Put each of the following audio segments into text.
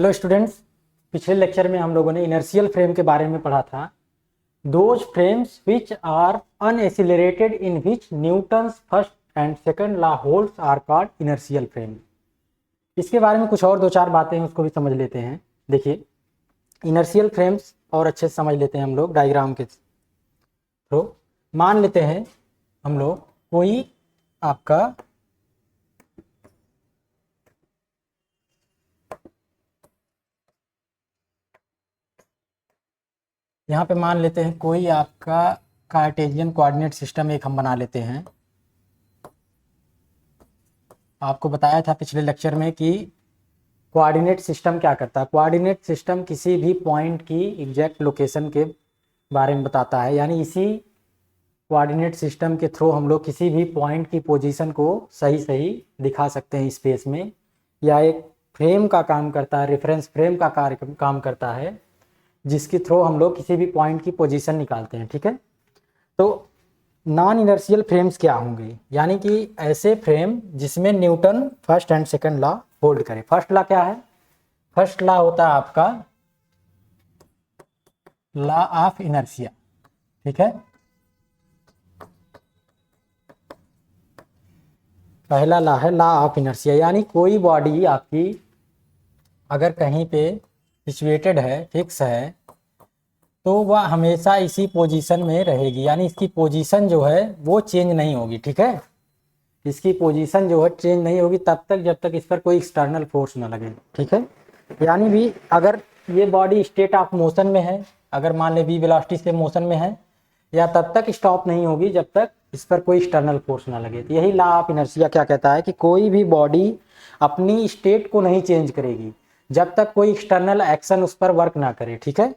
Hello students, पिछले lecture में हम लोगों ने इनर्शियल फ्रेम के बारे में पढ़ा था। Those frames which are unaccelerated in which Newton's first and second law holds are called inertial frame. इसके बारे में कुछ और दो चार बातें हैं, उसको भी समझ लेते हैं। देखिए, इनर्शियल फ्रेम्स और अच्छे से समझ लेते हैं हम लोग डायग्राम के थ्रू। मान लेते हैं हम लोग कोई आपका यहाँ पे मान लेते हैं कोई आपका कार्टेशियन कोऑर्डिनेट सिस्टम एक हम बना लेते हैं। आपको बताया था पिछले लेक्चर में कि कोऑर्डिनेट सिस्टम क्या करता है। कोऑर्डिनेट सिस्टम किसी भी पॉइंट की एग्जैक्ट लोकेशन के बारे में बताता है, यानी इसी कोऑर्डिनेट सिस्टम के थ्रू हम लोग किसी भी पॉइंट की पोजीशन को सही सही दिखा सकते हैं स्पेस में। या एक फ्रेम का काम करता है, रेफरेंस फ्रेम का काम करता है, जिसके थ्रू हम लोग किसी भी पॉइंट की पोजीशन निकालते हैं। ठीक है, तो नॉन इनर्शियल फ्रेम्स क्या होंगे, यानी कि ऐसे फ्रेम जिसमें Newton first and second law hold करे। फर्स्ट लॉ क्या है? फर्स्ट लॉ होता है आपका लॉ ऑफ इनर्शिया। ठीक है, पहला लॉ है लॉ ऑफ इनर्शिया, यानी कोई बॉडी आपकी अगर कहीं पे सिचुएटेड है, फिक्स है, तो वह हमेशा इसी पोजीशन में रहेगी, यानी इसकी पोजीशन जो है वो चेंज नहीं होगी। ठीक है, इसकी पोजीशन जो है चेंज नहीं होगी तब तक जब तक इस पर कोई एक्सटर्नल फोर्स ना लगे। ठीक है, यानी भी अगर ये बॉडी स्टेट ऑफ मोशन में है, अगर मान ले v वेलोसिटी से मोशन में है, या तब तक स्टॉप नहीं होगी जब तक इस पर कोई एक्सटर्नल फोर्स ना लगे। तो यही लॉ ऑफ इनर्शिया क्या कहता है कि कोई भी बॉडी अपनी स्टेट को नहीं चेंज करेगी जब तक कोई एक्सटर्नल एक्शन उस पर वर्क ना करे। ठीक है,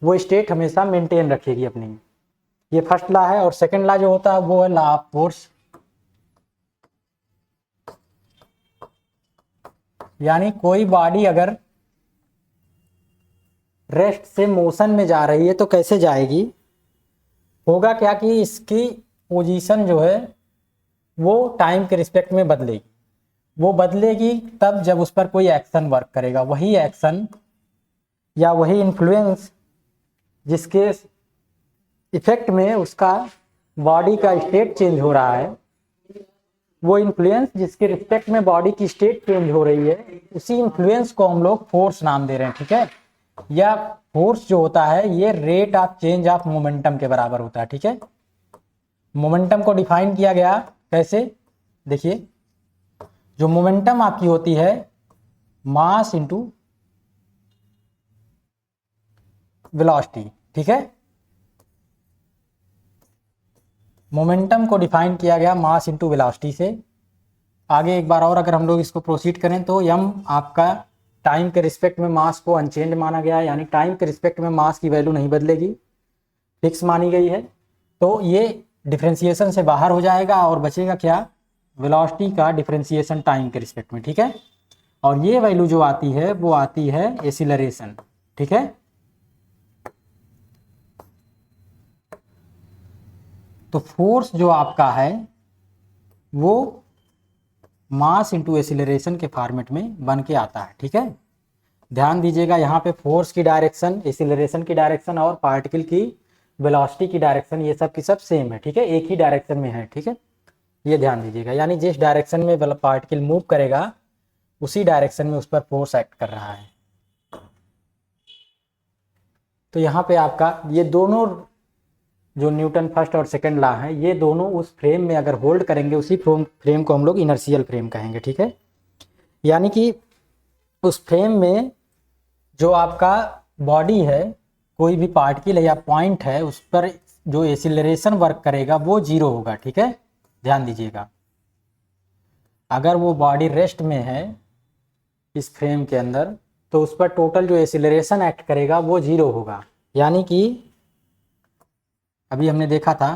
वो स्टेट हमेशा मेंटेन रखेगी अपनी। ये फर्स्ट लॉ है। और सेकंड लॉ जो होता है वो है लॉ ऑफ फोर्स, यानी कोई बॉडी अगर रेस्ट से मोशन में जा रही है तो कैसे जाएगी? होगा क्या कि इसकी पोजीशन जो है वो टाइम के रिस्पेक्ट में बदलेगी। वो बदलेगी तब जब उस पर कोई एक्शन वर्क करेगा। वही एक्शन या वही इन्फ्लुएंस जिसके इफेक्ट में उसका बॉडी का स्टेट चेंज हो रहा है, वो इन्फ्लुएंस जिसके रिस्पेक्ट में बॉडी की स्टेट चेंज हो रही है, उसी इन्फ्लुएंस को हम लोग फोर्स नाम दे रहे हैं। ठीक है, या फोर्स जो होता है ये rate of change of momentum के बराबर होता है। ठीक है, मोमेंटम को डिफाइन किया गया कैसे? देखिए, जो मोमेंटम आपकी होती है मास इंटू वेलोसिटी। ठीक है, मोमेंटम को डिफाइन किया गया मास इंटू वेलोसिटी से। आगे एक बार और अगर हम लोग इसको प्रोसीड करें तो यम आपका टाइम के रिस्पेक्ट में मास को अनचेंज माना गया है, यानी टाइम के रिस्पेक्ट में मास की वैल्यू नहीं बदलेगी, फिक्स मानी गई है। तो ये डिफरेंशिएशन से बाहर हो जाएगा और बचेगा क्या? वेलोसिटी का डिफरेंशिएशन टाइम के रिस्पेक्ट में। ठीक है, और ये वैल्यू जो आती है वो आती है एक्सीलरेशन। ठीक है, तो फोर्स जो आपका है वो मास इंटू एक्सीलरेशन के फॉर्मेट में बन के आता है। ठीक है, ध्यान दीजिएगा, यहाँ पे फोर्स की डायरेक्शन, एक्सीलरेशन की डायरेक्शन और पार्टिकल की वेलोसिटी की डायरेक्शन ये सब की सब सेम है। ठीक है, एक ही डायरेक्शन में है। ठीक है, ये ध्यान दीजिएगा, यानी जिस डायरेक्शन में पार्टिकल मूव करेगा उसी डायरेक्शन में उस पर फोर्स एक्ट कर रहा है। तो यहाँ पे आपका ये दोनों जो न्यूटन फर्स्ट और सेकंड लॉ है, ये दोनों उस फ्रेम में अगर होल्ड करेंगे, उसी फ्रेम को हम लोग इनर्शियल फ्रेम कहेंगे। ठीक है, यानी कि उस फ्रेम में जो आपका बॉडी है, कोई भी पार्टिकल है या पॉइंट है, उस पर जो एक्सीलरेशन वर्क करेगा वो जीरो होगा। ठीक है, ध्यान दीजिएगा, अगर वो बॉडी रेस्ट में है इस फ्रेम के अंदर तो उस पर टोटल जो एक्सीलरेशन एक्ट करेगा वो जीरो होगा। यानी कि अभी हमने देखा था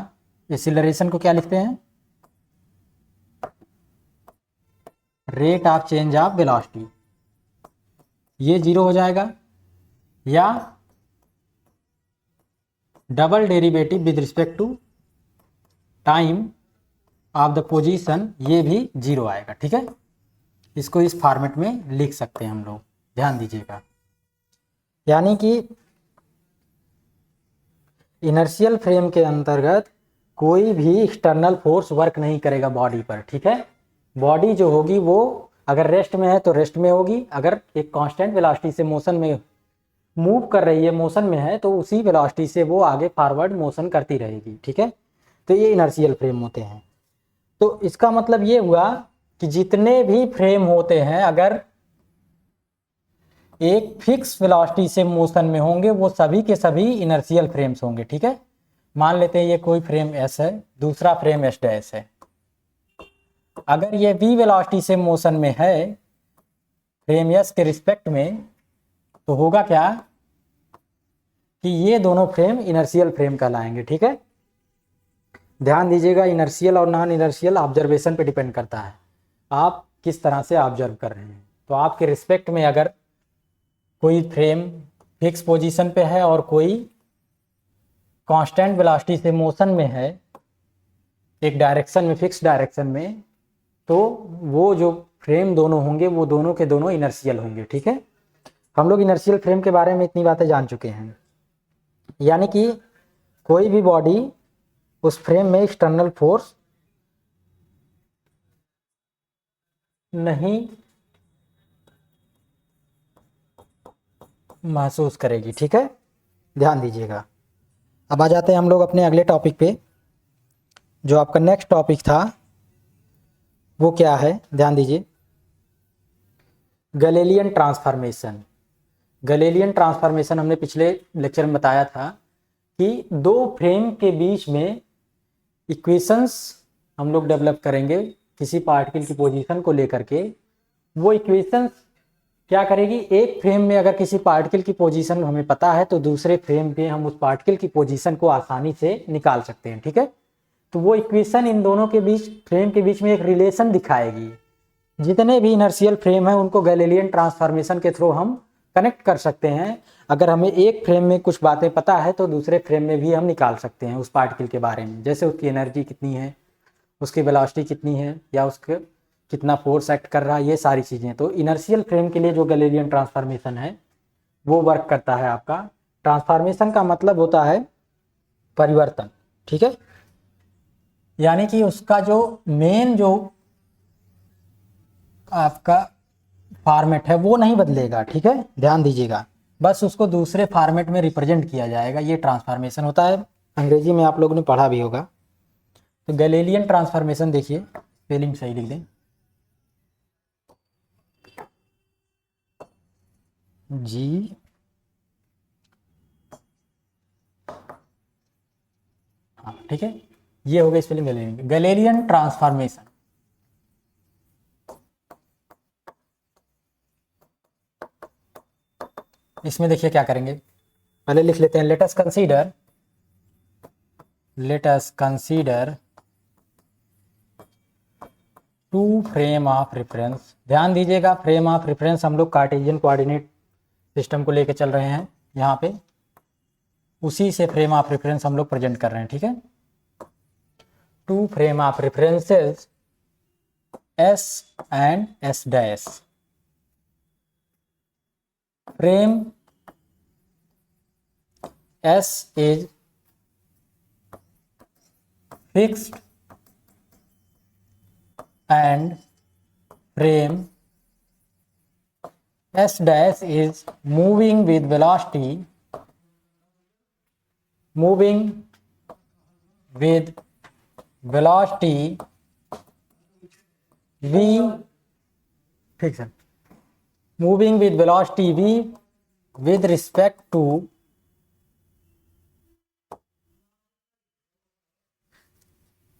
एक्सीलरेशन को क्या लिखते हैं? Rate of change of velocity. ये जीरो हो जाएगा, या double derivative with respect to time of the position, ये भी जीरो आएगा। ठीक है, इसको इस फॉर्मेट में लिख सकते हैं हम लोग, ध्यान दीजिएगा। यानी कि इनर्शियल फ्रेम के अंतर्गत कोई भी एक्सटर्नल फोर्स वर्क नहीं करेगा बॉडी पर, ठीक है। बॉडी जो होगी वो अगर रेस्ट में है तो रेस्ट में होगी, अगर एक कांस्टेंट वेलोसिटी से मोशन में मूव कर रही है, मोशन में है, तो उसी वेलोसिटी से वो आगे फॉरवर्ड मोशन करती रहेगी, ठीक है। तो ये इनर्शियल फ्रेम होते हैं। तो इसका मतलब ये हुआ कि जितने भी फ्रेम होते हैं अगर एक फिक्स वेलोसिटी से मोशन में होंगे वो सभी के सभी इनर्शियल फ्रेम्स होंगे, ठीक है। मान लेते हैं ये कोई फ्रेम एस है, दूसरा फ्रेम एस डैश है। अगर ये v वेलोसिटी से मोशन में है फ्रेम एस के रिस्पेक्ट में, तो होगा क्या कि ये दोनों फ्रेम इनर्शियल फ्रेम कहलाएंगे, ठीक है। ध्यान दीजिएगा, इनर्शियल और नॉन इनर्शियल ऑब्जर्वेशन पे डिपेंड करता है, आप किस तरह से ऑब्जर्व कर रहे हैं। तो आपके रिस्पेक्ट में अगर कोई फ्रेम फिक्स पोजीशन पे है और कोई कांस्टेंट वेलोसिटी से मोशन में है एक डायरेक्शन में, फिक्स डायरेक्शन में, तो वो जो फ्रेम दोनों होंगे वो दोनों के दोनों इनर्शियल होंगे, ठीक है। हम लोग इनर्शियल फ्रेम के बारे में इतनी बातें जान चुके हैं। यानी कि कोई भी बॉडी उस फ्रेम में एक्सटर्नल फोर्स नहीं महसूस करेगी, ठीक है। ध्यान दीजिएगा। अब आ जाते हैं हम लोग अपने अगले टॉपिक पे। जो आपका नेक्स्ट टॉपिक था वो क्या है, ध्यान दीजिए, गैलीलियन ट्रांसफॉर्मेशन। गैलीलियन ट्रांसफॉर्मेशन हमने पिछले लेक्चर में बताया था कि दो फ्रेम के बीच में इक्वेशंस हम लोग डेवलप करेंगे किसी पार्टिकल की पोजीशन को लेकर के। वो इक्वेशंस क्या करेगी, एक फ्रेम में अगर किसी पार्टिकल की पोजीशन हमें पता है तो दूसरे फ्रेम पे हम उस पार्टिकल की पोजीशन को आसानी से निकाल सकते हैं, ठीक है। तो वो इक्वेशन इन दोनों के बीच, फ्रेम के बीच में एक रिलेशन दिखाएगी। जितने भी इनर्शियल फ्रेम है उनको गैलीलियन ट्रांसफॉर्मेशन के थ्रू हम कनेक्ट कर सकते हैं। अगर हमें एक फ्रेम में कुछ बातें पता है तो दूसरे फ्रेम में भी हम निकाल सकते हैं उस पार्टिकल के बारे में, जैसे उसकी एनर्जी कितनी है, उसकी वेलोसिटी कितनी है, या उसके कितना फोर्स एक्ट कर रहा है, ये सारी चीज़ें। तो इनर्शियल फ्रेम के लिए जो गैलीलियन ट्रांसफॉर्मेशन है वो वर्क करता है। आपका ट्रांसफॉर्मेशन का मतलब होता है परिवर्तन, ठीक है। यानी कि उसका जो मेन जो आपका फॉर्मेट है वो नहीं बदलेगा, ठीक है। ध्यान दीजिएगा, बस उसको दूसरे फॉर्मेट में रिप्रेजेंट किया जाएगा, ये ट्रांसफॉर्मेशन होता है। अंग्रेजी में आप लोगों ने पढ़ा भी होगा। तो गैलीलियन ट्रांसफॉर्मेशन देखिए, स्पेलिंग सही लिख दें, जी हाँ ठीक है, ये हो गया स्पेलिंग गैलीलियन। गैलीलियन ट्रांसफॉर्मेशन इसमें देखिए क्या करेंगे, पहले लिख लेते हैं, let us consider two frame of reference. ध्यान दीजिएगा, फ्रेम ऑफ रेफरेंस हम लोग कार्टेशियन कोऑर्डिनेट सिस्टम को लेके चल रहे हैं यहाँ पे, उसी से फ्रेम ऑफ रेफरेंस हम लोग प्रेजेंट कर रहे हैं, ठीक है। Two frame of references S and S dash. Frame S is fixed and frame S dash is moving with velocity v, ठीक है, moving with velocity v with respect to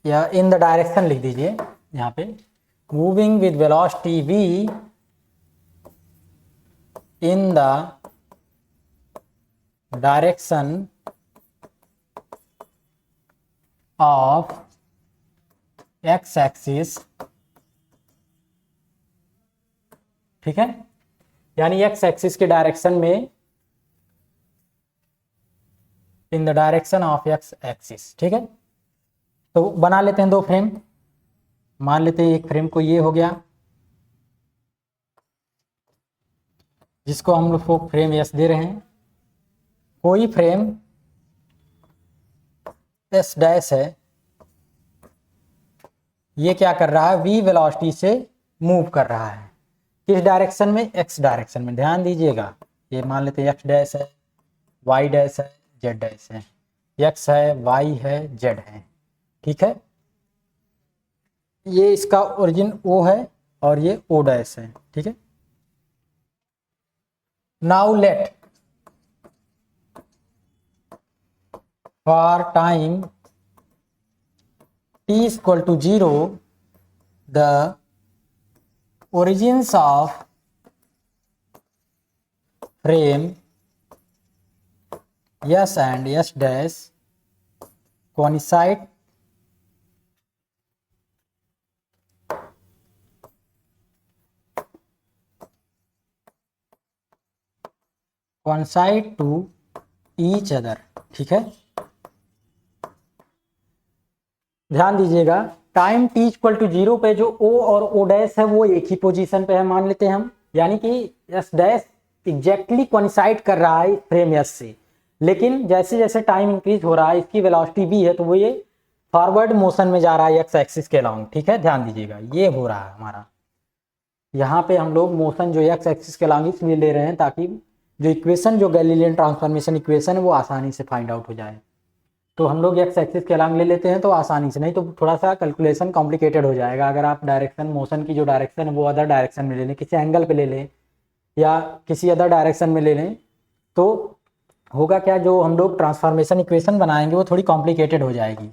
या इन द डायरेक्शन लिख दीजिए यहाँ पे, moving with velocity v in the direction of x axis, ठीक है। यानी x एक्सिस के डायरेक्शन में, in the direction of x axis, ठीक है। तो बना लेते हैं दो फ्रेम। मान लेते हैं एक फ्रेम को ये हो गया, जिसको हम लोग को फ्रेम S दे रहे हैं, कोई फ्रेम एस डैश है, ये क्या कर रहा है, वी वेलोसिटी से मूव कर रहा है। किस डायरेक्शन में, एक्स डायरेक्शन में। ध्यान दीजिएगा, ये मान लेते हैं एक्स डैश है, वाई डैश है, जेड डैश है। एक्स है, वाई है, जेड है, ठीक है। ये इसका ओरिजिन ओ है और ये ओ डैश है, ठीक है। Now let for time t equal to 0 the origins of frame S and S dash coincide to each other, ठीक है। ध्यान दीजिएगा, टाइम t इक्वल टू 0 पे जो o और o डैश है वो एक ही पोजीशन पे है मान लेते हैं हम, यानी कि s डैश एग्जैक्टली कोइंसाइड कर रहा है फ्रेम s से। लेकिन जैसे जैसे टाइम इंक्रीज हो रहा है, इसकी वेलोसिटी v है, तो वो ये फॉरवर्ड मोशन में जा रहा है x एक्सिस के अलाउंग, ठीक है। ध्यान दीजिएगा, ये हो रहा है हमारा, यहाँ पे हम लोग मोशन जो x एक्सिस के अलाउंग इसलिए ले रहे हैं ताकि जो इक्वेशन, जो गैलीलियन ट्रांसफॉर्मेशन इक्वेशन है वो आसानी से फाइंड आउट हो जाए। तो हम लोग एक्स एक्सिस के अलांग ले लेते हैं तो आसानी से, नहीं तो थोड़ा सा कैलकुलेशन कॉम्प्लिकेटेड हो जाएगा। अगर आप डायरेक्शन, मोशन की जो डायरेक्शन है वो अदर डायरेक्शन में ले लें, किसी एंगल पे ले लें या किसी अदर डायरेक्शन में ले लें, तो होगा क्या, जो हम लोग ट्रांसफॉर्मेशन इक्वेशन बनाएंगे वो थोड़ी कॉम्प्लिकेटेड हो जाएगी।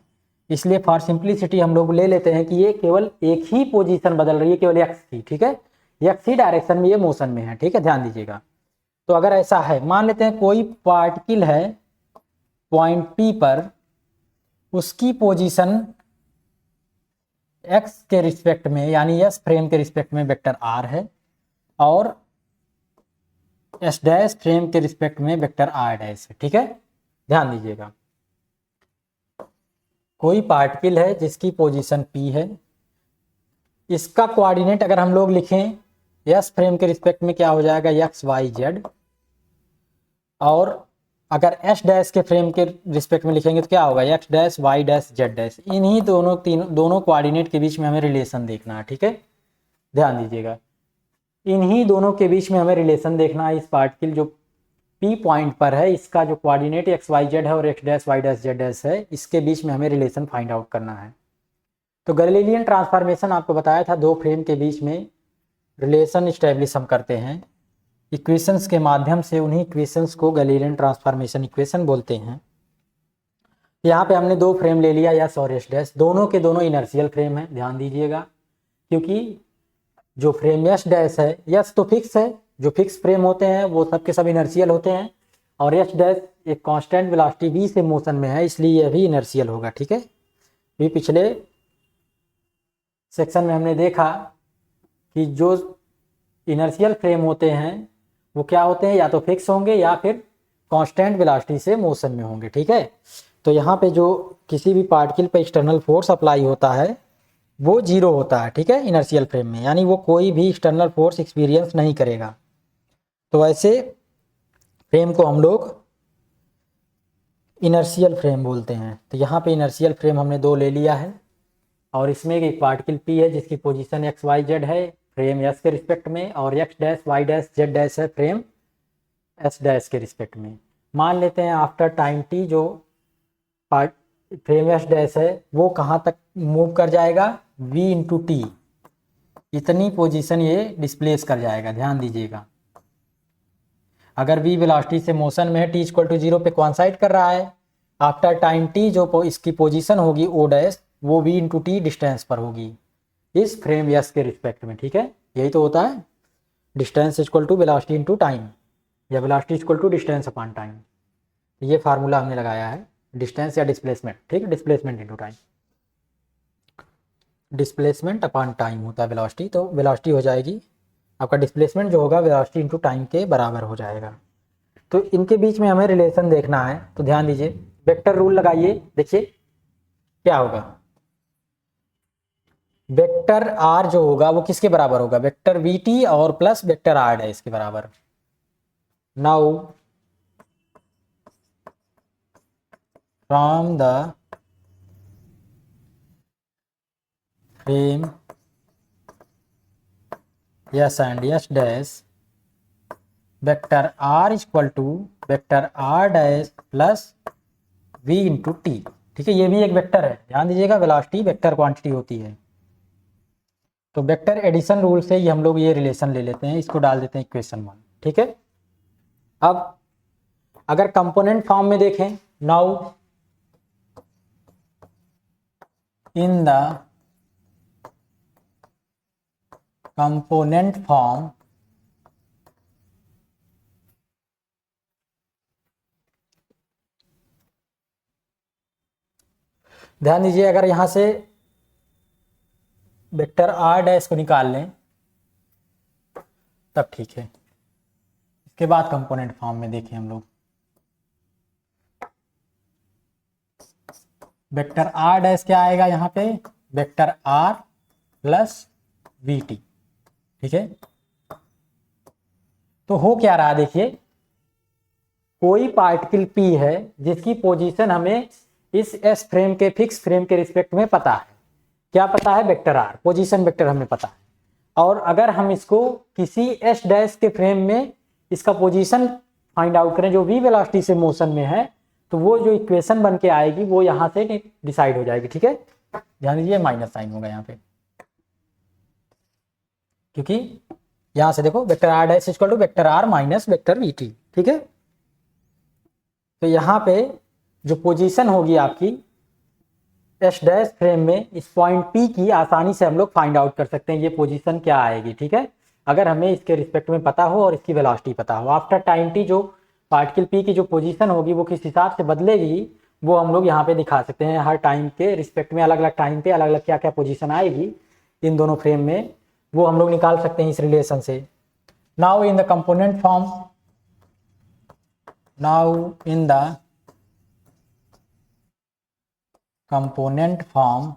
इसलिए फॉर सिंप्लिसिटी हम लोग ले लेते हैं कि ये केवल एक ही पोजीशन बदल रही है, केवल एक्स की, ठीक है। एक्स ही डायरेक्शन में ये मोशन में है, ठीक है। ध्यान दीजिएगा, तो अगर ऐसा है, मान लेते हैं कोई पार्टिकल है पॉइंट P पर, उसकी पोजीशन x के रिस्पेक्ट में यानी s फ्रेम के रिस्पेक्ट में वेक्टर r है और s डैश फ्रेम के रिस्पेक्ट में वेक्टर r डैश है, ठीक है। ध्यान दीजिएगा, कोई पार्टिकल है जिसकी पोजीशन P है, इसका कोऑर्डिनेट अगर हम लोग लिखें s फ्रेम के रिस्पेक्ट में क्या हो जाएगा, x y z, और अगर एस डैश के फ्रेम के रिस्पेक्ट में लिखेंगे तो क्या होगा, X dash, Y dash, Z dash. इन्हीं दोनों कोऑर्डिनेट के बीच में हमें रिलेशन देखना है, ठीक है। ध्यान दीजिएगा, इन्हीं दोनों के बीच में हमें रिलेशन देखना है। इस पार्टिकल जो पी पॉइंट पर है, इसका जो कोऑर्डिनेट एक्स वाई जेड है और X dash, Y dash, Z dash है, इसके बीच में हमें रिलेशन फाइंड आउट करना है। तो गैलीलियन ट्रांसफॉर्मेशन आपको बताया था, दो फ्रेम के बीच में रिलेशन इस्टेब्लिश हम करते हैं इक्वेशंस के माध्यम से। उन्हीं इक्वेशंस को गैलीलियन ट्रांसफॉर्मेशन इक्वेशन बोलते हैं। यहाँ पे हमने दो फ्रेम ले लिया, यस और एस डैश, दोनों के दोनों इनर्शियल फ्रेम है। ध्यान दीजिएगा, क्योंकि जो फ्रेम यस डैश है, यस तो फिक्स है, जो फिक्स फ्रेम होते हैं वो सब के सब इनर्शियल होते हैं, और एस डैश एक कांस्टेंट वेलोसिटी v से मोशन में है, इसलिए यह भी इनर्शियल होगा, ठीक है। भी पिछले सेक्शन में हमने देखा कि जो इनर्शियल फ्रेम होते हैं वो क्या होते हैं, या तो फिक्स होंगे या फिर कांस्टेंट वेलोसिटी से मोशन में होंगे, ठीक है। तो यहाँ पे जो किसी भी पार्टिकल पे एक्सटर्नल फोर्स अप्लाई होता है वो जीरो होता है, ठीक है, इनर्शियल फ्रेम में, यानी वो कोई भी एक्सटर्नल फोर्स एक्सपीरियंस नहीं करेगा। तो ऐसे फ्रेम को हम लोग इनर्शियल फ्रेम बोलते हैं। तो यहाँ पे इनर्शियल फ्रेम हमने दो ले लिया है, और इसमें एक पार्टिकल P है जिसकी पोजीशन एक्स वाई जेड है फ्रेम S के रिस्पेक्ट में, और X dash, Y dash, Z dash है फ्रेम S डैश के रिस्पेक्ट में। मान लेते हैं आफ्टर टाइम t जो फ्रेम S डैश है वो कहाँ तक मूव कर जाएगा, v इंटू टी, इतनी पोजीशन ये डिस्प्लेस कर जाएगा। ध्यान दीजिएगा, अगर v वेलोसिटी से मोशन में है, t इक्वल टू 0 पे कोइंसाइड कर रहा है, आफ्टर टाइम t जो इसकी पोजीशन होगी o डैश, वो v इंटू टी डिस्टेंस पर होगी इस फ्रेम S के रिस्पेक्ट में, ठीक है। यही तो होता है distance equal to velocity into time, या velocity equal to distance upon time. ये फार्मूला हमने लगाया है, डिस्टेंस या डिस्प्लेसमेंट, ठीक है, displacement into time, displacement upon time होता है वेलोसिटी। तो वेलोसिटी हो जाएगी आपका, डिस्प्लेसमेंट जो होगा वेलोसिटी इनटू टाइम के बराबर हो जाएगा। तो इनके बीच में हमें रिलेशन देखना है, तो ध्यान दीजिए, वेक्टर रूल लगाइए, देखिए क्या होगा, वेक्टर आर जो होगा वो किसके बराबर होगा, वेक्टर वी टी और प्लस वेक्टर आर है इसके बराबर। Now from the frame S and S dash vector R equal to vector R dash plus v into T. ठीक है, ये भी एक वेक्टर है, ध्यान दीजिएगा, वेलोसिटी वेक्टर क्वांटिटी होती है। तो वेक्टर एडिशन रूल से ही हम लोग ये रिलेशन ले लेते हैं, इसको डाल देते हैं इक्वेशन 1। ठीक है, अब अगर कंपोनेंट फॉर्म में देखें, now in the component form ध्यान दीजिए, अगर यहां से वेक्टर आर डैश को निकाल लें तब ठीक है। इसके बाद कंपोनेंट फॉर्म में देखें हम लोग, वेक्टर आर डैश क्या आएगा यहाँ पे, vector R plus V T. ठीक है, तो हो क्या रहा, देखिए कोई पार्टिकल पी है जिसकी पोजीशन हमें इस एस फ्रेम के फिक्स फ्रेम के रिस्पेक्ट में पता है। क्या पता है, वेक्टर आर, पोजीशन वेक्टर हमें पता है। और अगर हम इसको किसी एस डैश के फ्रेम में इसका पोजीशन फाइंड आउट करें जो वी वेलोसिटी से मोशन में है, तो वो जो इक्वेशन बन के आएगी वो यहाँ से डिसाइड हो जाएगी। ठीक है, ध्यान दीजिए माइनस साइन होगा यहाँ पे, क्योंकि यहाँ से देखो vector R dash equal to vector R minus vector V T. ठीक है, तो यहाँ पे जो पोजीशन होगी आपकी एस डैश फ्रेम में इस पॉइंट पी की, आसानी से हम लोग फाइंड आउट कर सकते हैं ये पोजीशन क्या आएगी। ठीक है, अगर हमें इसके रिस्पेक्ट में पता हो और इसकी वेलोसिटी पता हो। आफ्टर टाइम टी जो पार्टिकल पी की जो पोजीशन होगी वो किस हिसाब से बदलेगी वो हम लोग यहाँ पे दिखा सकते हैं। हर टाइम के रिस्पेक्ट में अलग अलग टाइम पे अलग अलग क्या क्या पोजीशन आएगी इन दोनों फ्रेम में, वो हम लोग निकाल सकते हैं इस रिलेशन से। Now in the component form, now in the component form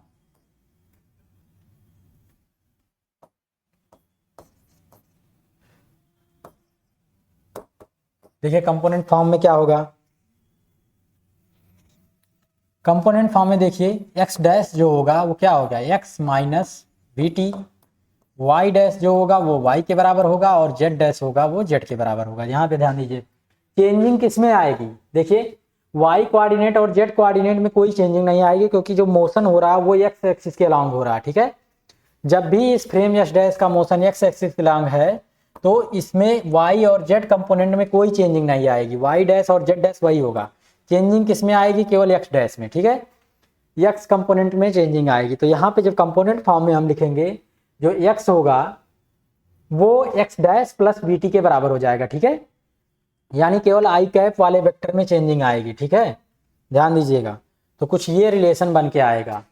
देखिए कंपोनेंट फॉर्म में क्या होगा, कंपोनेंट फॉर्म में देखिए एक्स डैश जो होगा वो क्या होगा, X minus V T, Y dash जो होगा वो वाई के बराबर होगा और जेड डैश होगा वो जेड के बराबर होगा। यहाँ पे ध्यान दीजिए चेंजिंग किस में आएगी, देखिए वाई कोऑर्डिनेट और जेड कोऑर्डिनेट में कोई चेंजिंग नहीं आएगी, क्योंकि जो मोशन हो रहा है वो एक्स एक्सिस के अलॉन्ग हो रहा है। ठीक है, जब भी इस फ्रेम एस डैश का मोशन एक्स एक्सिस के अलॉन्ग है तो इसमें वाई और जेड कंपोनेंट में कोई चेंजिंग नहीं आएगी, वाई डैश और जेड डैश वही होगा। चेंजिंग किस में आएगी, केवल एक्स डैश में। ठीक है, एक्स कंपोनेंट में चेंजिंग आएगी। तो यहाँ पे जब कंपोनेंट फॉर्म में हम लिखेंगे जो एक्स होगा वो x dash plus V T के बराबर हो जाएगा। ठीक है, यानी केवल आई कैप वाले वेक्टर में चेंजिंग आएगी। ठीक है, ध्यान दीजिएगा, तो कुछ ये रिलेशन बन के आएगा।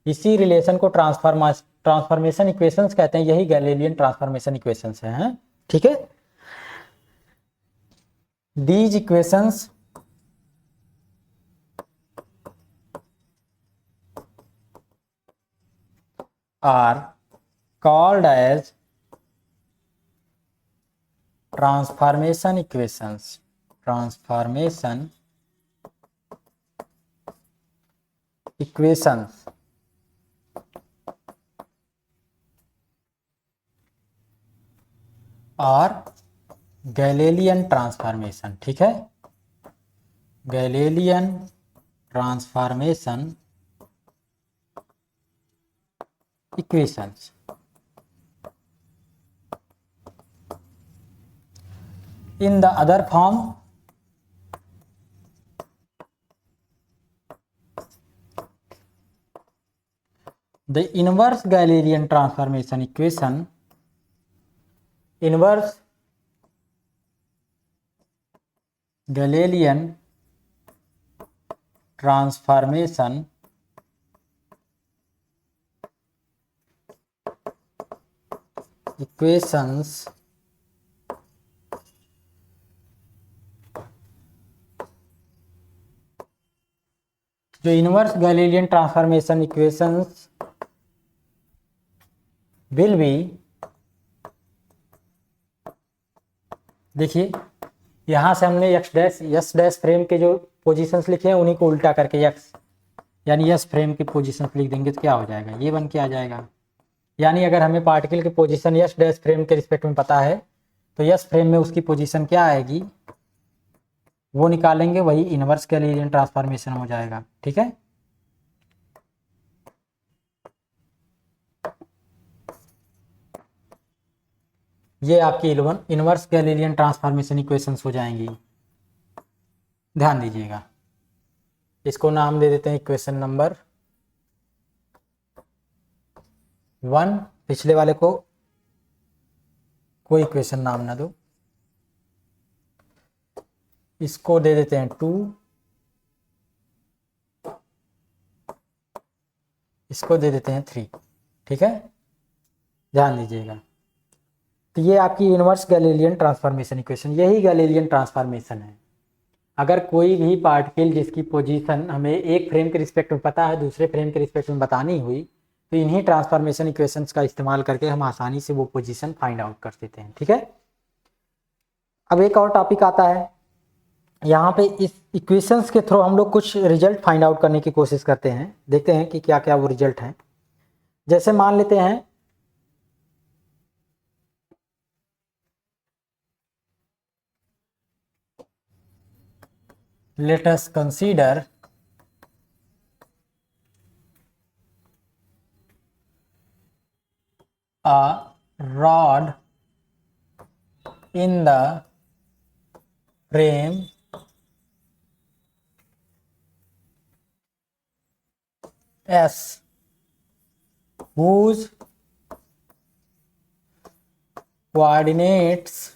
इसी रिलेशन को ट्रांसफॉर्मेशन इक्वेशंस कहते हैं, यही गैलीलियन ट्रांसफॉर्मेशन इक्वेशंस हैं। ठीक है, these equations are called as transformation equations, transformation equations और गैलीलियन ट्रांसफॉर्मेशन। ठीक है, Galilean transformation equations। In the other form, the inverse Galilean transformation equation, inverse Galilean transformation equations जो inverse Galilean transformation equations will be, देखिए यहाँ से हमने x dash S dash frame के जो पोजीशंस लिखे हैं उन्हीं को उल्टा करके यस यानी यस फ्रेम की पोजीशंस लिख देंगे तो क्या हो जाएगा, ये बन के आ जाएगा। यानी अगर हमें पार्टिकल की पोजीशन यस डैश फ्रेम के रिस्पेक्ट में पता है तो यस फ्रेम में उसकी पोजीशन क्या आएगी वो निकालेंगे, वही इनवर्स गैलीलियन ट्रांसफॉर्मेशन हो जाएगा। ठीक है, ये आपकी इनवर्स गैलीलियन ट्रांसफॉर्मेशन इक्वेशंस हो जाएंगी। ध्यान दीजिएगा, इसको नाम दे देते हैं इक्वेशन नंबर 1, पिछले वाले को कोई इक्वेशन नाम ना दो, इसको दे देते हैं 2, इसको दे देते हैं 3। ठीक है, ध्यान दीजिएगा, तो ये आपकी इनवर्स गैलीलियन ट्रांसफॉर्मेशन इक्वेशन, यही गैलीलियन ट्रांसफॉर्मेशन है। अगर कोई भी पार्टिकल जिसकी पोजीशन हमें एक फ्रेम के रिस्पेक्ट में पता है दूसरे फ्रेम के रिस्पेक्ट में बतानी हुई तो इन्हीं ट्रांसफॉर्मेशन इक्वेशंस का इस्तेमाल करके हम आसानी से वो पोजीशन फाइंड आउट कर देते हैं। ठीक है, अब एक और टॉपिक आता है, यहाँ पे इस इक्वेशंस के थ्रू हम लोग कुछ रिजल्ट फाइंड आउट करने की कोशिश करते हैं, देखते हैं कि क्या क्या वो रिजल्ट हैं। जैसे मान लेते हैं let us consider a rod in the frame S whose coordinates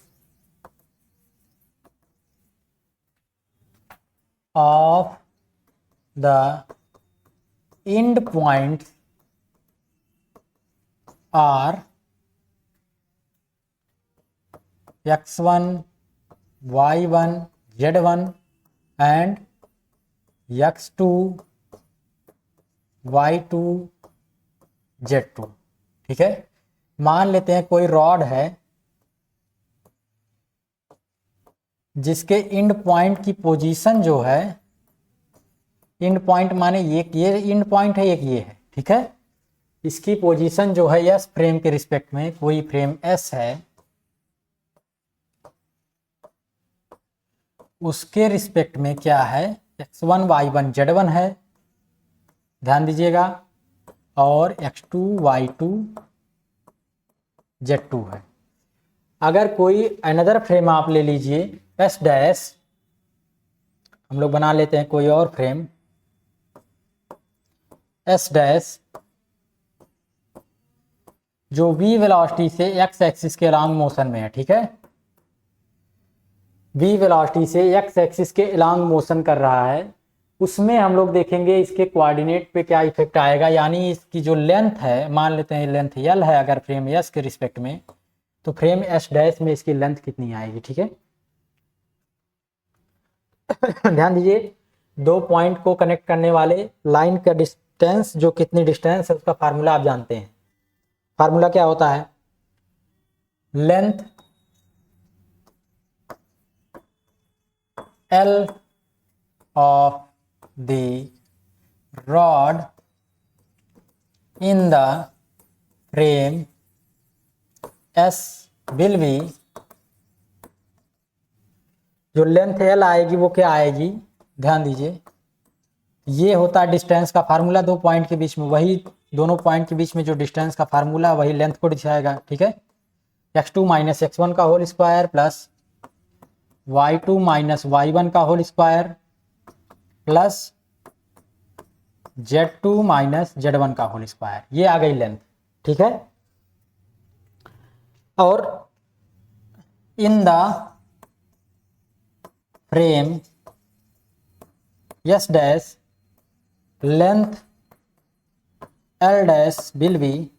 of the end points are x1, y1, z1 and x2, y2, z2। ठीक है, मान लेते हैं कोई रॉड है जिसके इंड पॉइंट की पोजीशन जो है, इंड पॉइंट माने ये इंड पॉइंट है, एक ये है। ठीक है, इसकी पोजीशन जो है एस फ्रेम के रिस्पेक्ट में, कोई फ्रेम एस है उसके रिस्पेक्ट में क्या है, x1, y1, z1 है, ध्यान दीजिएगा, और x2, y2, z2 है। अगर कोई अनदर फ्रेम आप ले लीजिए एस डैश, हम लोग बना लेते हैं कोई और फ्रेम एस डैश जो v वेलोसिटी से x एक्सिस के अलोंग मोशन में है। ठीक है, v वेलोसिटी से x एक्सिस के अलोंग मोशन कर रहा है, उसमें हम लोग देखेंगे इसके कोऑर्डिनेट पे क्या इफेक्ट आएगा। यानी इसकी जो लेंथ है, मान लेते हैं लेंथ l है अगर फ्रेम s के रिस्पेक्ट में, तो फ्रेम s डैश में इसकी लेंथ कितनी आएगी। ठीक है, ध्यान दीजिए, दो पॉइंट को कनेक्ट करने वाले लाइन का डिस्टेंस, जो कितनी डिस्टेंस है उसका फार्मूला आप जानते हैं। फार्मूला क्या होता है, length L of the rod in the frame S will be, जो लेंथ L आएगी वो क्या आएगी, ध्यान दीजिए, ये होता है डिस्टेंस का फार्मूला दो पॉइंट के बीच में, वही दोनों पॉइंट के बीच में जो डिस्टेंस का फार्मूला वही लेंथ को दिखाएगा। ठीक है, x2 माइनस x1 का whole square plus y2 minus y1 का whole square plus z2 minus z1 का होल स्क्वायर, ये आ गई लेंथ। ठीक है, और इन the frame S dash length L dash will be,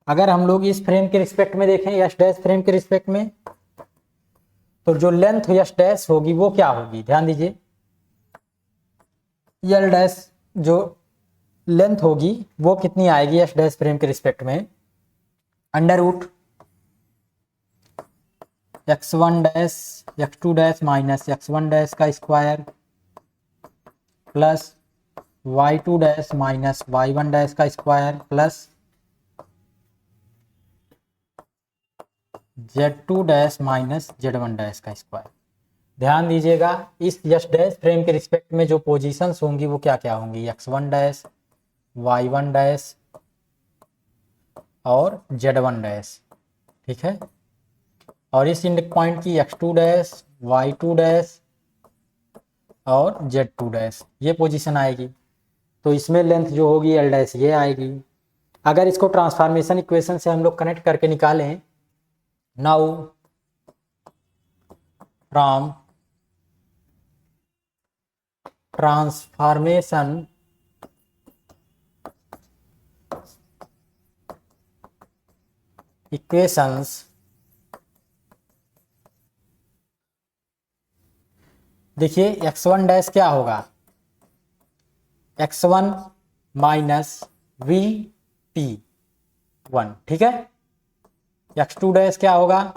अगर हम लोग इस फ्रेम के रिस्पेक्ट में देखें S डैश फ्रेम के रिस्पेक्ट में, तो जो लेंथ S डैश होगी वो क्या होगी, ध्यान दीजिए, L डैश जो लेंथ होगी वो कितनी आएगी S डैश फ्रेम के रिस्पेक्ट में, under root x1 dash x2 dash minus x1 dash का square plus y2 dash minus y1 dash का square plus z2 dash minus z1 dash का स्क्वायर। ध्यान दीजिएगा, इस यस डैश फ्रेम के respect में जो पोजीशंस होंगी वो क्या क्या होंगी, x1 डैश y1 डैश और z1 डैश, ठीक है। और इस इंडेक्स पॉइंट की x2 डैश y2 डैश और z2 डैश ये पोजीशन आएगी। तो इसमें लेंथ जो होगी एल डैश ये आएगी। अगर इसको ट्रांसफॉर्मेशन इक्वेशन से हम लोग कनेक्ट करके निकालें, नाउ फ्रॉम ट्रांसफॉर्मेशन इक्वेशंस देखिए x1 डैश क्या होगा, x1 माइनस वी टी 1, ठीक है। x2 डैश क्या होगा,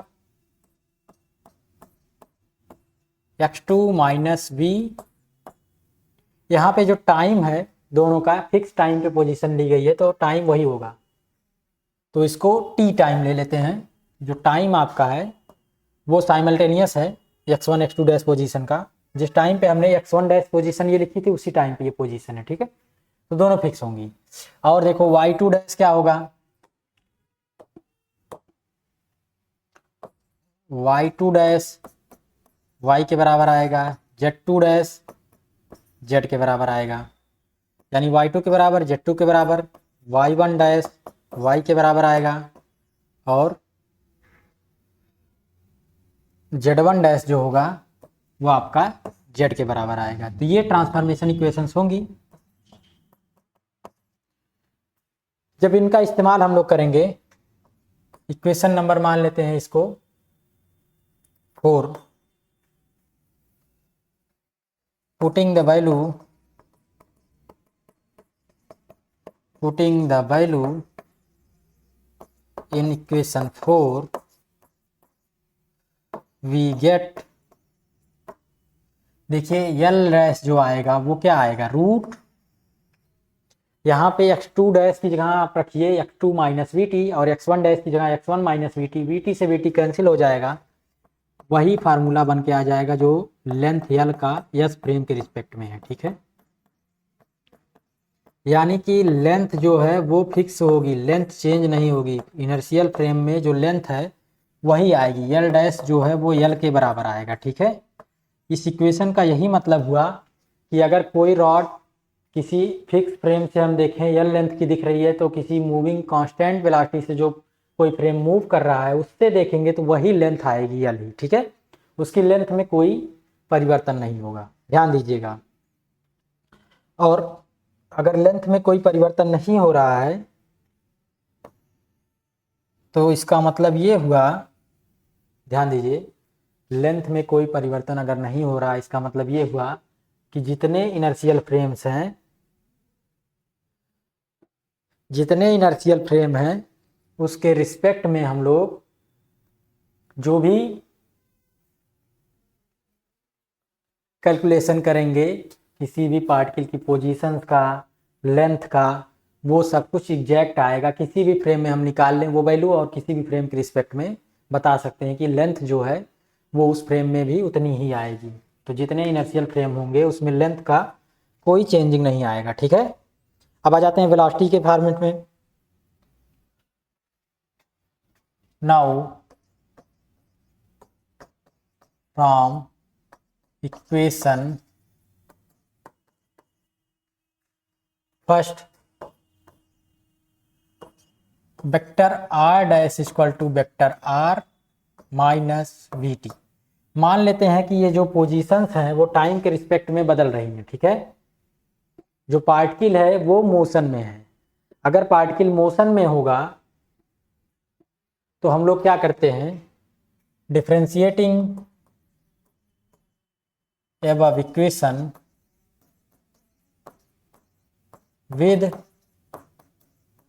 x2 माइनस वी, यहाँ पे जो टाइम है दोनों का फिक्स टाइम पे पोजीशन ली गई है तो टाइम वही होगा, तो इसको t टाइम ले लेते हैं। जो टाइम आपका है वो साइमल्टेनियस है x1 x2 डैश पोजीशन का। जिस टाइम पे हमने x1 डैश पोजीशन ये लिखी थी उसी टाइम पे ये पोजीशन है, ठीक है। तो दोनों फिक्स होंगी। और देखो y2 डैश क्या होगा, y2 डैश y के बराबर आएगा, z2 डैश z के बराबर आएगा, यानी y2 के बराबर z2 के बराबर, y1 डैश y के बराबर आएगा और z1 डैश जो होगा वो आपका z के बराबर आएगा। तो ये ट्रांसफॉर्मेशन इक्वेशंस होंगी। जब इनका इस्तेमाल हम लोग करेंगे, इक्वेशन नंबर मान लेते हैं इसको 4, putting the value in equation 4 we get, देखिए यल डैश जो आएगा वो क्या आएगा, रूट, यहाँ पे x2 डैश की जगह आप रखिए x2 माइनस वी टी और x1 डैश की जगह x1 माइनस वी टी से वी टी कैंसिल हो जाएगा, वही फार्मूला बन के आ जाएगा जो लेंथ यल का यस फ्रेम के रिस्पेक्ट में है, ठीक है। यानी कि लेंथ जो है वो फिक्स होगी, लेंथ चेंज नहीं होगी। इनर्शियल फ्रेम में जो लेंथ है वही आएगी, यल डैश जो है वो यल के बराबर आएगा, ठीक है। इस इक्वेशन का यही मतलब हुआ कि अगर कोई रॉड किसी फिक्स फ्रेम से हम देखें यल लेंथ की दिख रही है तो किसी मूविंग कांस्टेंट वेलोसिटी से जो कोई फ्रेम मूव कर रहा है उससे देखेंगे तो वही लेंथ आएगी यल ही, ठीक है। उसकी लेंथ में कोई परिवर्तन नहीं होगा, ध्यान दीजिएगा। और अगर लेंथ में कोई परिवर्तन नहीं हो रहा है तो इसका मतलब ये हुआ, ध्यान दीजिए, लेंथ में कोई परिवर्तन अगर नहीं हो रहा है इसका मतलब ये हुआ कि जितने इनर्शियल फ्रेम हैं उसके रिस्पेक्ट में हम लोग जो भी कैलकुलेशन करेंगे किसी भी पार्टिकल की पोजीशंस का, लेंथ का, वो सब कुछ एग्जैक्ट आएगा। किसी भी फ्रेम में हम निकाल लें वो वैल्यू और किसी भी फ्रेम के रिस्पेक्ट में बता सकते हैं कि लेंथ जो है वो उस फ्रेम में भी उतनी ही आएगी। तो जितने इनर्शियल फ्रेम होंगे उसमें लेंथ का कोई चेंजिंग नहीं आएगा, ठीक है। अब आ जाते हैं वेलोसिटी के फॉर्मेट में। Now from equation first, vector r dash equal to vector r minus V T. मान लेते हैं कि ये जो पोजीशंस हैं वो टाइम के रिस्पेक्ट में बदल रही हैं, ठीक है। जो पार्टिकल है वो मोशन में है। अगर पार्टिकल मोशन में होगा तो हम लोग क्या करते हैं, differentiating above equation with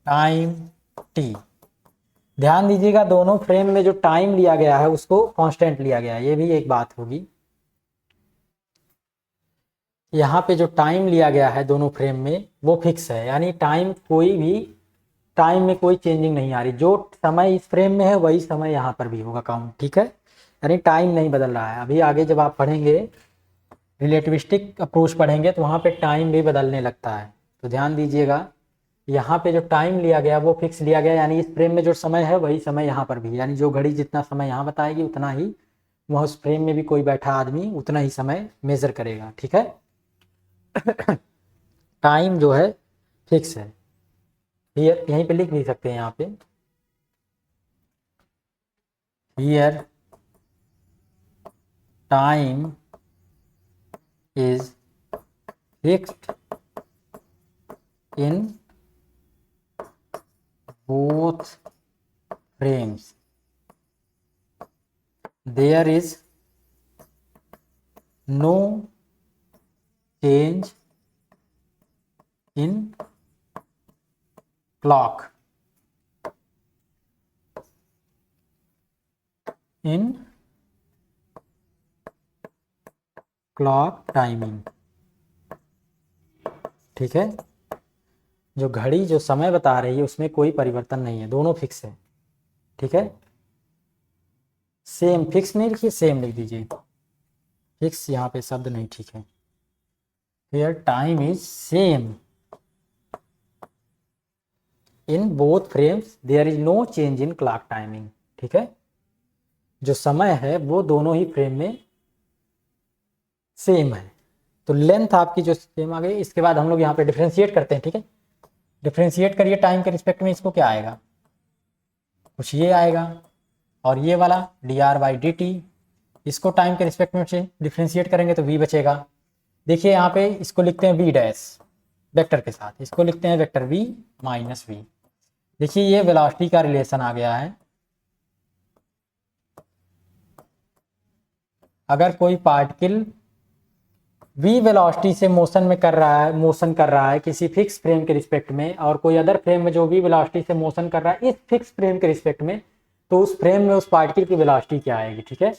time t। ध्यान दीजिएगा दोनों फ्रेम में जो टाइम लिया गया है उसको कांस्टेंट लिया गया है, ये भी एक बात होगी। यहाँ पे जो टाइम लिया गया है दोनों फ्रेम में वो फिक्स है, यानी टाइम कोई भी, टाइम में कोई चेंजिंग नहीं आ रही। जो समय इस फ्रेम में है वही समय यहाँ पर भी होगा काउंट, ठीक है, यानी टाइम नहीं बदल रहा है। अभी आगे जब आप पढ़ेंगे रिलेटिविस्टिक अप्रोच पढ़ेंगे तो वहाँ पे टाइम भी बदलने लगता है। तो ध्यान दीजिएगा यहाँ पे जो टाइम लिया गया वो फिक्स लिया गया, यानी इस फ्रेम में जो समय है वही समय यहाँ पर भी, यानी जो घड़ी जितना समय यहाँ बताएगी उतना ही वह उस फ्रेम में भी कोई बैठा आदमी उतना ही समय मेजर करेगा, ठीक है। टाइम जो है फिक्स है, हियर यहीं पे लिख भी सकते हैं, यहाँ पे here time is fixed in both frames, there is no change in clock, in clock timing, ठीक है। जो घड़ी जो समय बता रही है उसमें कोई परिवर्तन नहीं है, दोनों फिक्स है, ठीक है। सेम, फिक्स नहीं लिखिए, सेम लिख दीजिए, फिक्स यहाँ पे शब्द नहीं ठीक है। Here time is same in both frames, there is no change in clock timing, ठीक है। जो समय है वो दोनों ही फ्रेम में सेम है। तो लेंथ आपकी जो सेम आ गई। इसके बाद हम लोग यहाँ पे डिफ्रेंशिएट करते हैं, ठीक है। डिफ्रेंशिएट करिए टाइम के रिस्पेक्ट में, इसको क्या आएगा, कुछ ये आएगा, और ये वाला dr/dt, इसको टाइम के रिस्पेक्ट में से डिफ्रेंशिएट करेंगे तो v बचेगा। देखिए यहाँ पे इसको लिखते हैं v डैश वेक्टर के साथ, इसको लिखते हैं वेक्टर v माइनस v। देखिए ये वेलोसिटी का रिलेशन आ गया है। अगर कोई पार्टिकल v वेलोसिटी से मोशन कर रहा है किसी फिक्स फ्रेम के रिस्पेक्ट में, और कोई अदर फ्रेम में जो v वेलोसिटी से मोशन कर रहा है इस फिक्स फ्रेम के रिस्पेक्ट में, तो उस फ्रेम में उस पार्टिकल की वेलोसिटी क्या आएगी, ठीक है।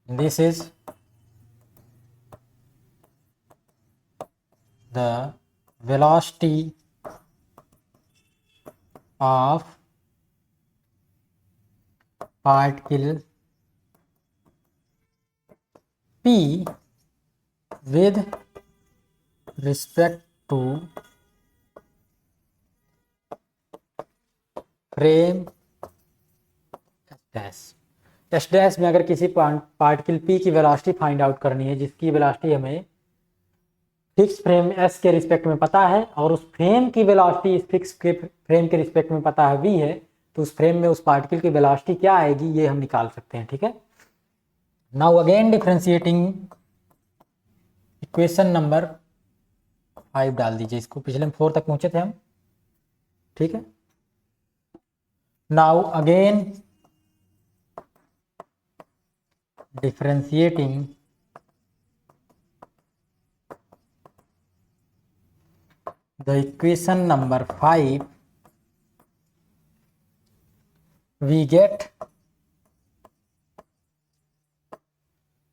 This is the velocity of particle p with respect to frame S dash में अगर किसी पार्टिकल p की वेलोसिटी फाइंड आउट करनी है, जिसकी वेलोसिटी हमें फिक्स फ्रेम s के रिस्पेक्ट में पता है और उस फ्रेम की वेलोसिटी इस फिक्स के फ्रेम के रिस्पेक्ट में पता है v है, तो उस फ्रेम में उस पार्टिकल की वेलोसिटी क्या आएगी ये हम निकाल सकते हैं, ठीक है। Now again differentiating equation number 5 डाल दीजिए, इसको पिछले में 4 तक पहुंचे थे हम, ठीक है। Now again differentiating the equation number 5 we get,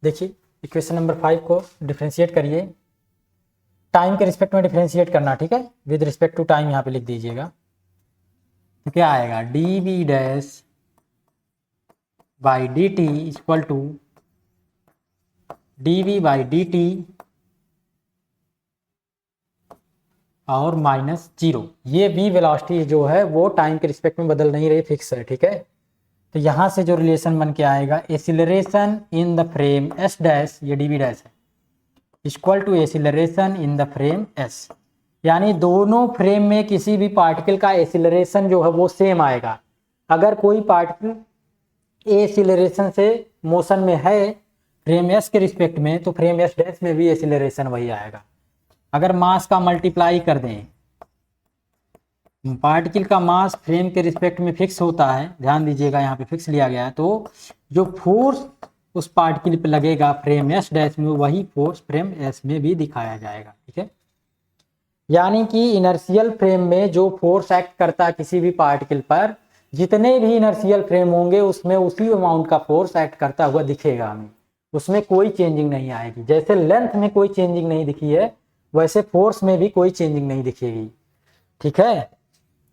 देखिए इक्वेशन नंबर 5 को डिफरेंशिएट करिए, टाइम के रिस्पेक्ट में डिफरेंशिएट करना, ठीक है, विद रिस्पेक्ट टू टाइम यहाँ पे लिख दीजिएगा। तो क्या आएगा, dv dash by dt equal to dv/dt और -0। ये v वेलोसिटी जो है वो टाइम के रिस्पेक्ट में बदल नहीं रही, फिक्स है, ठीक है। तो यहाँ से जो रिलेशन बन के आएगा, acceleration in the frame s dash, ये dv डैश है, equal to acceleration in the frame s, यानी दोनों फ्रेम में किसी भी पार्टिकल का एक्सीलरेशन जो है वो सेम आएगा। अगर कोई पार्टिकल एक्सीलरेशन से मोशन में है फ्रेम s के रिस्पेक्ट में, तो फ्रेम s डैश में भी एक्सीलरेशन वही आएगा। अगर मास का मल्टीप्लाई कर दें, पार्टिकल का मास फ्रेम के रिस्पेक्ट में फिक्स होता है, ध्यान दीजिएगा यहाँ पे फिक्स लिया गया है, तो जो फोर्स उस पार्टिकल पे लगेगा फ्रेम एस डैश में, वही फोर्स फ्रेम एस में भी दिखाया जाएगा, ठीक है। यानी कि इनर्शियल फ्रेम में जो फोर्स एक्ट करता है किसी भी पार्टिकल पर, जितने भी इनर्शियल फ्रेम होंगे उसमें उसी अमाउंट का फोर्स एक्ट करता हुआ दिखेगा हमें, उसमें कोई चेंजिंग नहीं आएगी। जैसे लेंथ में कोई चेंजिंग नहीं दिखी है, वैसे फोर्स में भी कोई चेंजिंग नहीं दिखेगी, ठीक है।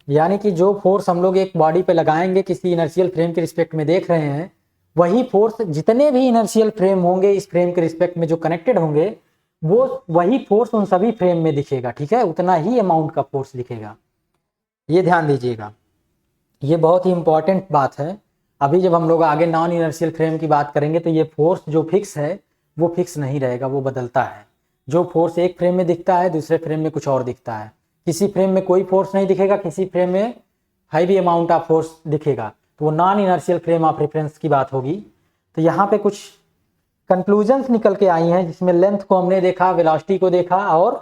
यानी कि जो फोर्स हम लोग एक बॉडी पे लगाएंगे किसी इनर्शियल फ्रेम के रिस्पेक्ट में देख रहे हैं, वही फोर्स जितने भी इनर्शियल फ्रेम होंगे इस फ्रेम के रिस्पेक्ट में जो कनेक्टेड होंगे, वो वही फोर्स उन सभी फ्रेम में दिखेगा, ठीक है, उतना ही अमाउंट का फोर्स दिखेगा। ये ध्यान दीजिएगा, ये बहुत ही इंपॉर्टेंट बात है। अभी जब हम लोग आगे नॉन इनर्शियल फ्रेम की बात करेंगे तो ये फोर्स जो फिक्स है वो फिक्स नहीं रहेगा, वो बदलता है। जो फोर्स एक फ्रेम में दिखता है दूसरे फ्रेम में कुछ और दिखता है। किसी फ्रेम में कोई फोर्स नहीं दिखेगा, किसी फ्रेम में हैवी अमाउंट ऑफ फोर्स दिखेगा, तो वो non inertial frame of reference की बात होगी। तो यहाँ पे कुछ कंक्लूजन्स निकल के आई हैं, जिसमें लेंथ को हमने देखा, वेलोसिटी को देखा और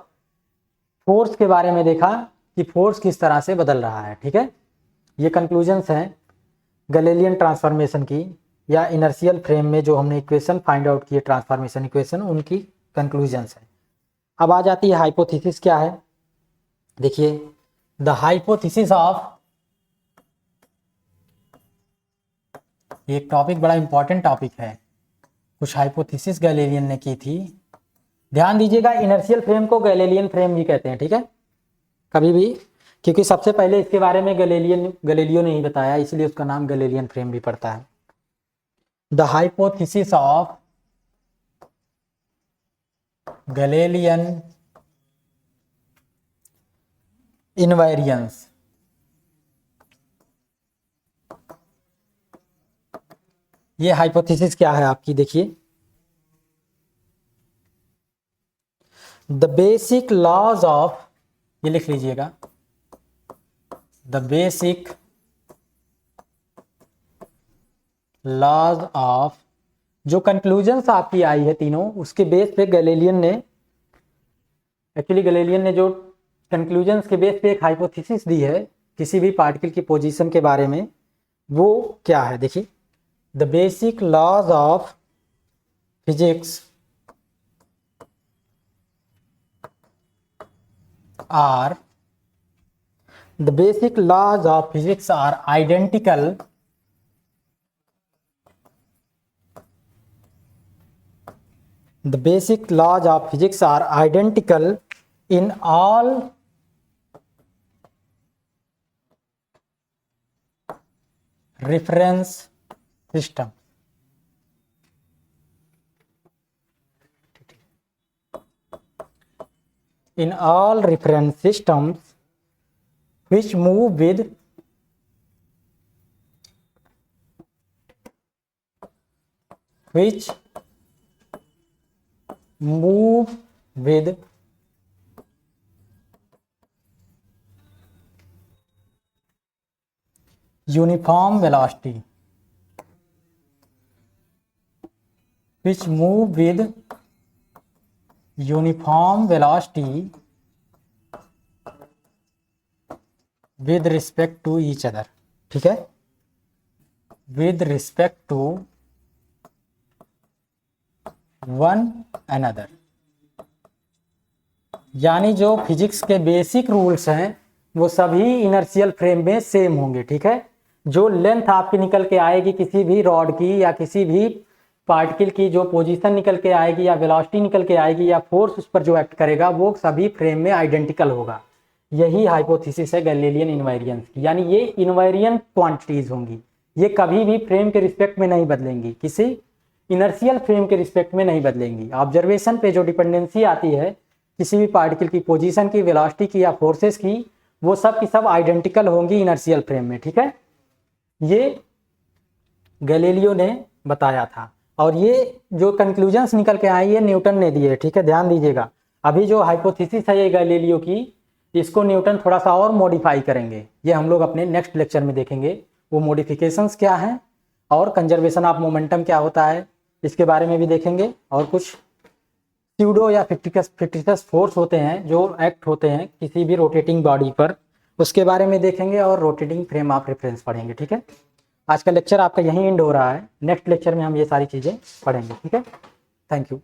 फोर्स के बारे में देखा कि फोर्स किस तरह से बदल रहा है, ठीक है। ये कंक्लूजन्स हैं गैलीलियन ट्रांसफॉर्मेशन की, या इनर्शियल फ्रेम में जो हमने इक्वेशन फाइंड आउट किए ट्रांसफॉर्मेशन इक्वेशन, उनकी कंक्लूजन्स है। अब आ जाती है हाइपोथेसिस क्या है। देखिए, द हाइपोथेसिस ऑफ, ये टॉपिक बड़ा इंपॉर्टेंट टॉपिक है, कुछ हाइपोथेसिस गैलीलियन ने की थी। ध्यान दीजिएगा, इनर्शियल फ्रेम को गैलीलियन फ्रेम भी कहते हैं, ठीक है, कभी भी, क्योंकि सबसे पहले इसके बारे में गैलीलियो ने ही बताया, इसलिए उसका नाम गैलीलियन फ्रेम भी पड़ता है। The hypothesis of Galilean invariance, ये हाइपोथेसिस क्या है आपकी, देखिए, द बेसिक लॉज ऑफ, ये लिख लीजिएगा, द बेसिक लॉज ऑफ, जो कंक्लूजन्स आपकी आई है तीनों, उसके बेस पे गैलीलियन ने, एक्चुअली गैलीलियन ने जो कंक्लूजन्स के बेस पे एक हाइपोथेसिस दी है किसी भी पार्टिकल की पोजीशन के बारे में, वो क्या है, देखिए, the basic laws of physics are, the basic laws of physics are identical the basic laws of physics are identical in all reference systems. In all reference systems which move with uniform velocity, which move with uniform velocity with respect to each other, ठीक है, with respect to one another। यानी जो physics के basic rules हैं वो सभी inertial frame में same होंगे, ठीक है। जो लेंथ आपकी निकल के आएगी किसी भी रॉड की या किसी भी पार्टिकल की, जो पोजीशन निकल के आएगी या वेलोसिटी निकल के आएगी या फोर्स उस पर जो एक्ट करेगा, वो सभी फ्रेम में आइडेंटिकल होगा। यही हाइपोथेसिस है गैलीलियन इनवेरियंस की, यानी ये इनवेरिएंट क्वांटिटीज होंगी, ये कभी भी फ्रेम के रिस्पेक्ट में नहीं बदलेंगी, किसी इनर्शियल फ्रेम के रिस्पेक्ट में नहीं बदलेंगी। ऑब्जर्वेशन पे जो डिपेंडेंसी आती है किसी भी पार्टिकल की पोजीशन की, वेलोसिटी की या फोर्सेस की, वो सब की सब आइडेंटिकल होंगी इनर्शियल फ्रेम में, ठीक है। ये गैलीलियो ने बताया था, और ये जो कंक्लूजन्स निकल के आई है न्यूटन ने दिए, ठीक है, ध्यान दीजिएगा। अभी जो हाइपोथेसिस है ये गैलीलियो की, इसको न्यूटन थोड़ा सा और मॉडिफाई करेंगे, ये हम लोग अपने नेक्स्ट लेक्चर में देखेंगे वो मॉडिफिकेशंस क्या हैं, और कंजर्वेशन ऑफ मोमेंटम क्या होता है इसके बारे में भी देखेंगे, और कुछ स्यूडो या फिक्टिशियस फोर्स होते हैं जो एक्ट होते हैं किसी भी रोटेटिंग बॉडी पर, उसके बारे में देखेंगे, और रोटेटिंग फ्रेम ऑफ रेफरेंस पढ़ेंगे, ठीक है। आज का लेक्चर आपका यहीं एंड हो रहा है, नेक्स्ट लेक्चर में हम ये सारी चीज़ें पढ़ेंगे, ठीक है। Thank you.